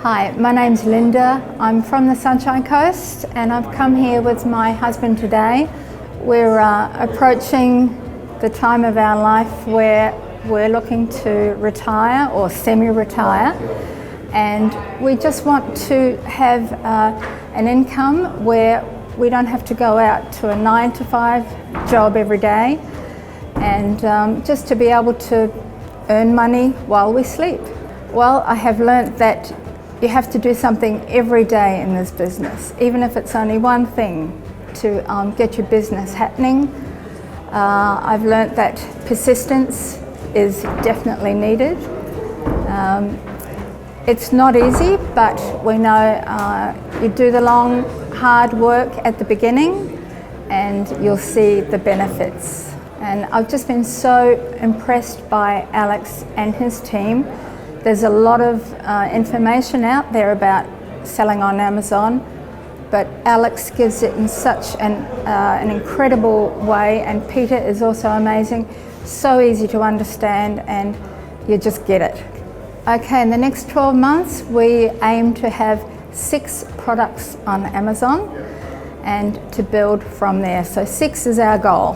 Hi, my name's Linda. I'm from the Sunshine Coast and I've come here with my husband today. We're approaching the time of our life where we're looking to retire or semi-retire, and we just want to have an income where we don't have to go out to a 9-to-5 job every day, and just to be able to earn money while we sleep. Well, I have learnt that you have to do something every day in this business, even if it's only one thing to get your business happening. I've learnt that persistence is definitely needed. It's not easy, but we know you do the long, hard work at the beginning and you'll see the benefits. And I've just been so impressed by Alex and his team. There's a lot of information out there about selling on Amazon, but Alex gives it in such an incredible way, and Peter is also amazing, so easy to understand, and you just get it. Okay, in the next 12 months, we aim to have 6 products on Amazon and to build from there. So 6 is our goal.